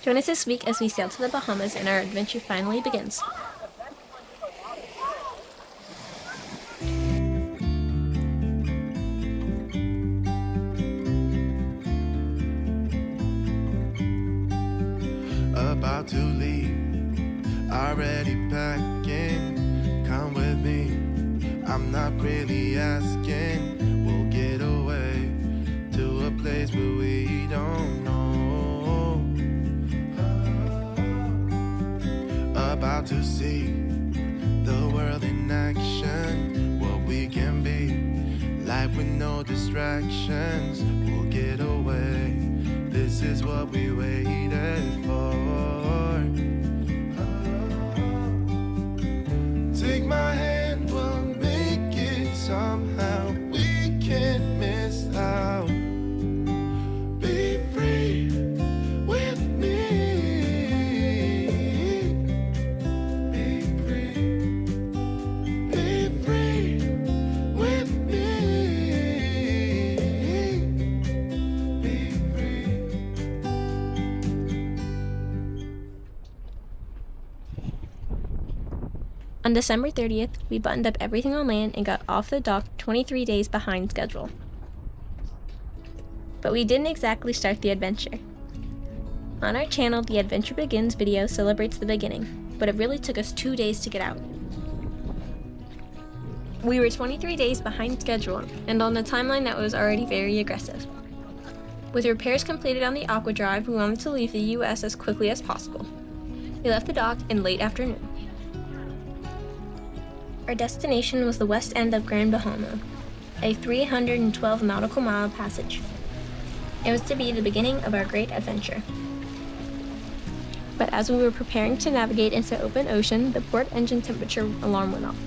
Join us this week as we sail to the Bahamas and our adventure finally begins. About to leave, already packing. Come with me, I'm not really asking. We'll get away to a place where we don't know. About to see the world in action, what we can be, life with no distractions. We'll get away, this is what we waited for. Take my hand, we'll make it somehow. We can't miss out. Be free with me. Be free. Be free with me. Be free. On December 30th, we buttoned up everything on land and got off the dock 23 days behind schedule. But we didn't exactly start the adventure. On our channel, the Adventure Begins video celebrates the beginning, but it really took us 2 days to get out. We were 23 days behind schedule and on a timeline that was already very aggressive. With repairs completed on the Aqua Drive, we wanted to leave the US as quickly as possible. We left the dock in late afternoon. Our destination was the west end of Grand Bahama, a 312 nautical mile passage. It was to be the beginning of our great adventure. But as we were preparing to navigate into open ocean, the port engine temperature alarm went off.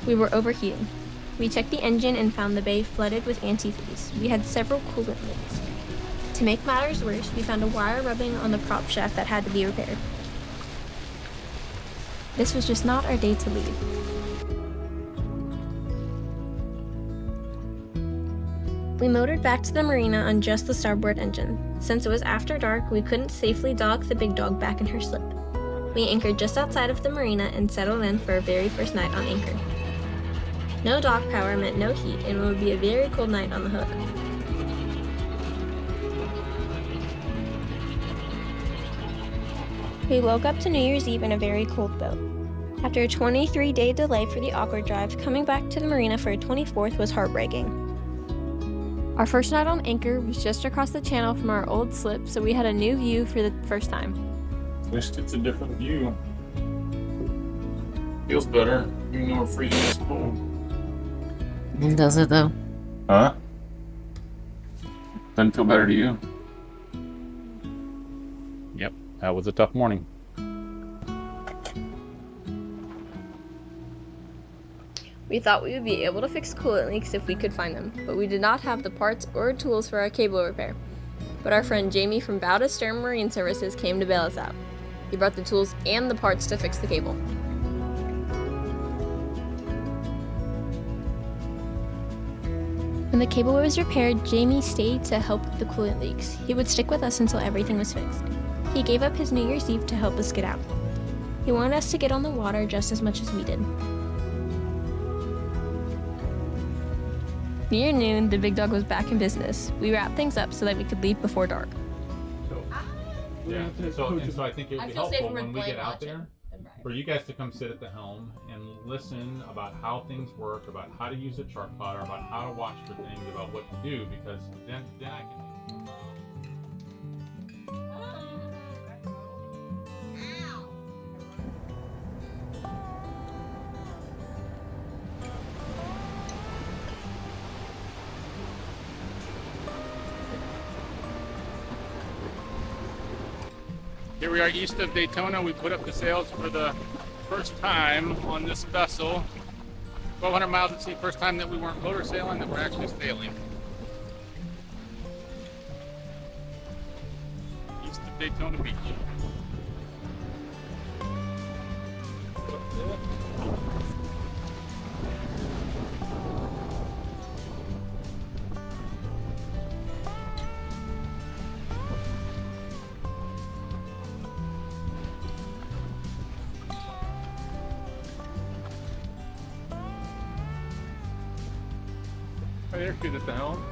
We were overheating. We checked the engine and found the bay flooded with antifreeze. We had several coolant leaks. To make matters worse, we found a wire rubbing on the prop shaft that had to be repaired. This was just not our day to leave. We motored back to the marina on just the starboard engine. Since it was after dark, we couldn't safely dock the Big Dog back in her slip. We anchored just outside of the marina and settled in for our very first night on anchor. No dock power meant no heat, and it would be a very cold night on the hook. We woke up to New Year's Eve in a very cold boat. After a 23-day delay for the Aqua Drive, coming back to the marina for a 24th was heartbreaking. Our first night on anchor was just across the channel from our old slip, so we had a new view for the first time. At least it's a different view. Feels better, even though we're freezing this cold. Does it though? Huh? Doesn't feel better to you? Yep, that was a tough morning. We thought we would be able to fix coolant leaks if we could find them, but we did not have the parts or tools for our cable repair. But our friend Jamie from Bow to Stern Marine Services came to bail us out. He brought the tools and the parts to fix the cable. When the cable was repaired, Jamie stayed to help with the coolant leaks. He would stick with us until everything was fixed. He gave up his New Year's Eve to help us get out. He wanted us to get on the water just as much as we did. Near noon, the Big Dog was back in business. We wrapped things up so that we could leave before dark. Yeah, so I think it would be helpful when we get out there for you guys to come sit at the helm and listen about how things work, about how to use a chart plotter, about how to watch for things, about what to do, because then I can... Here we are east of Daytona. We put up the sails for the first time on this vessel. 1,200 miles at sea, first time that we weren't motor sailing, that we're actually sailing. East of Daytona Beach. There's good at the helm.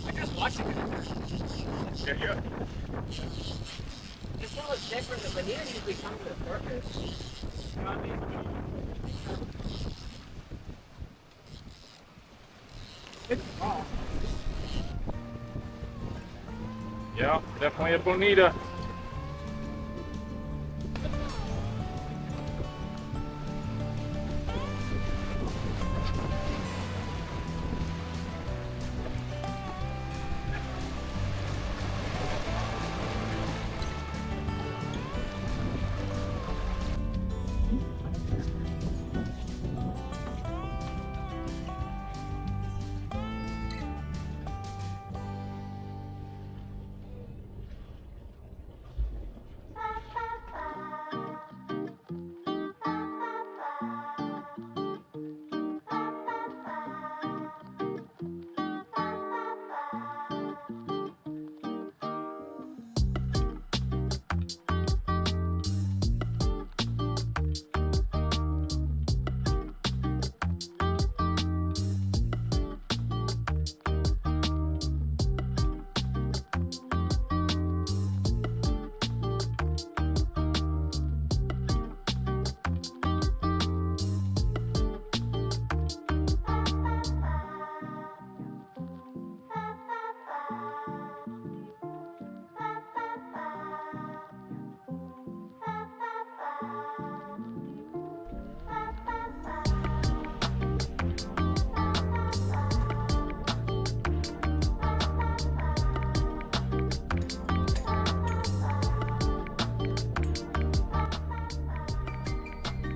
I just watched it. Yeah. This one looks different. The bonita usually comes with a purpose. You know what I mean? It's raw. Yeah, definitely a bonita.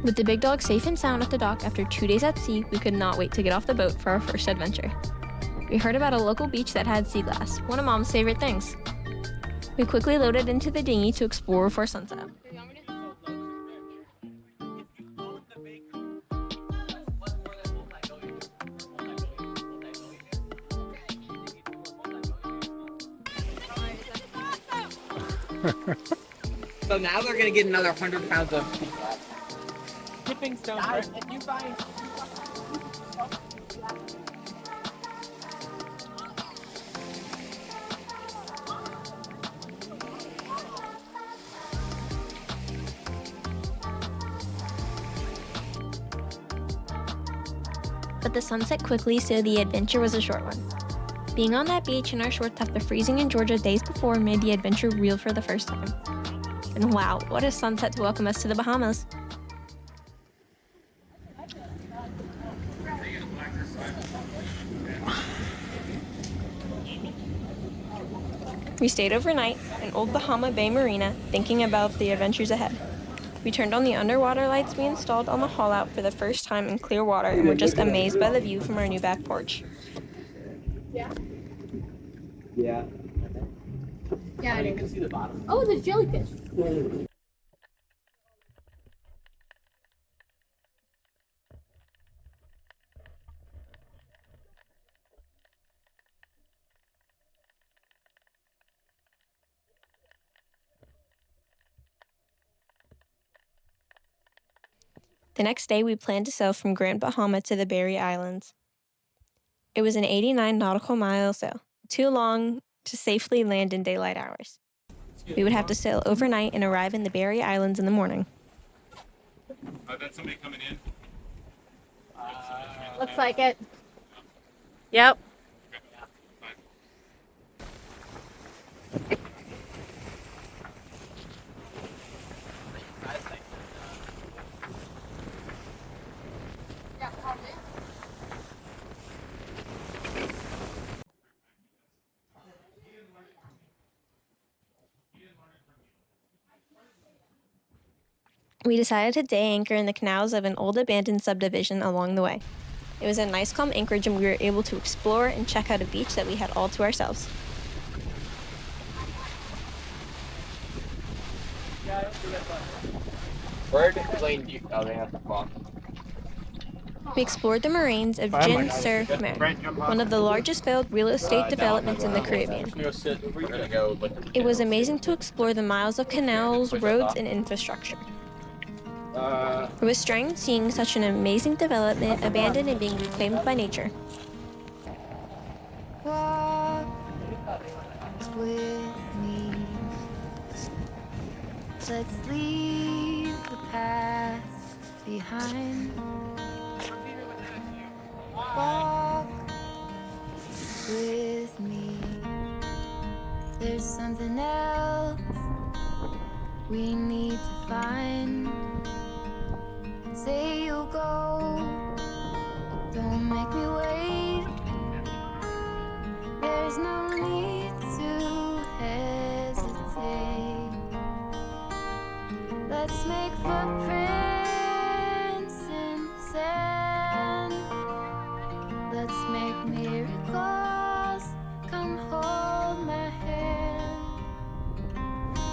With the big dog safe and sound at the dock after 2 days at sea, we could not wait to get off the boat for our first adventure. We heard about a local beach that had sea glass, one of Mom's favorite things. We quickly loaded into the dinghy to explore before sunset. So now they're gonna get another 100 pounds of tipping stone. Guys, if you buy. But the sun set quickly, so the adventure was a short one. Being on that beach in our shorts after freezing in Georgia days before made the adventure real for the first time. And wow, what a sunset to welcome us to the Bahamas. We stayed overnight in Old Bahama Bay Marina, thinking about the adventures ahead. We turned on the underwater lights we installed on the haul out for the first time in clear water and were just amazed by the view from our new back porch. Yeah. Yeah. Yeah, you can see the bottom. Oh, there's jellyfish. The next day, we planned to sail from Grand Bahama to the Berry Islands. It was an 89 nautical mile sail, too long to safely land in daylight hours. We would have to sail overnight and arrive in the Berry Islands in the morning. That's somebody coming in. Looks like it. Yep. We decided to day anchor in the canals of an old abandoned subdivision along the way. It was a nice calm anchorage and we were able to explore and check out a beach that we had all to ourselves. Where did Blaine you? Oh, they have the clock. We explored the moraines of Gin Sur Mer, one of the largest failed real estate developments in the Caribbean. It was amazing to explore the miles of canals, roads, and infrastructure. It was strange seeing such an amazing development abandoned and being reclaimed by nature. Walk with me. Let's leave the past behind. Walk with me. There's something else we need to find. Say you'll go, don't make me wait. There's no need to hesitate. Let's make footprints in the sand. Let's make miracles. Come hold my hand.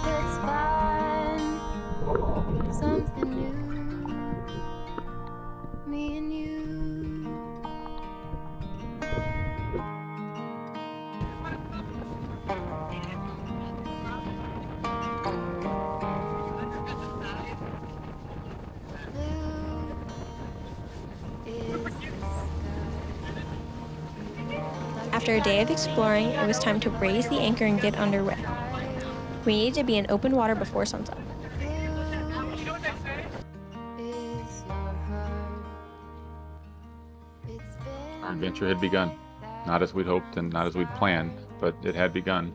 Let's find something new. Me and you. After a day of exploring, it was time to raise the anchor and get underway. We needed to be in open water before sunset. Our adventure had begun. Not as we'd hoped and not as we'd planned, but it had begun.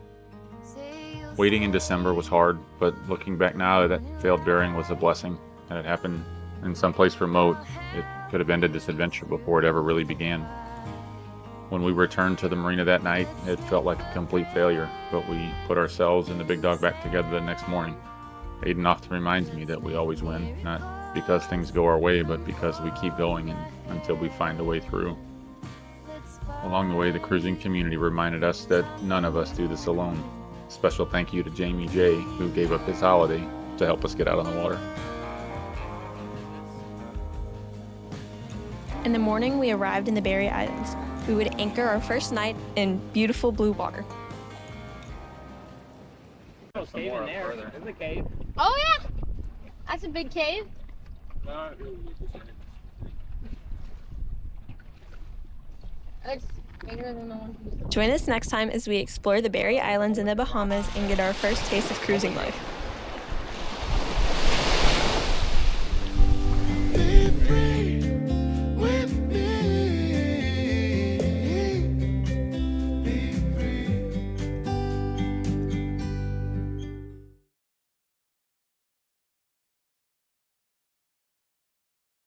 Waiting in December was hard, but looking back now, that failed bearing was a blessing. Had it happened in some place remote, it could have ended this adventure before it ever really began. When we returned to the marina that night, it felt like a complete failure, but we put ourselves and the big dog back together the next morning. Aiden often reminds me that we always win, not because things go our way, but because we keep going until we find a way through. Along the way, the cruising community reminded us that none of us do this alone. Special thank you to Jamie J, who gave up his holiday to help us get out on the water. In the morning, we arrived in the Berry Islands. We would anchor our first night in beautiful blue water. There's a cave in there. There's a cave. Oh yeah, that's a big cave. It's bigger than the one. Join us next time as we explore the Berry Islands in the Bahamas and get our first taste of cruising life.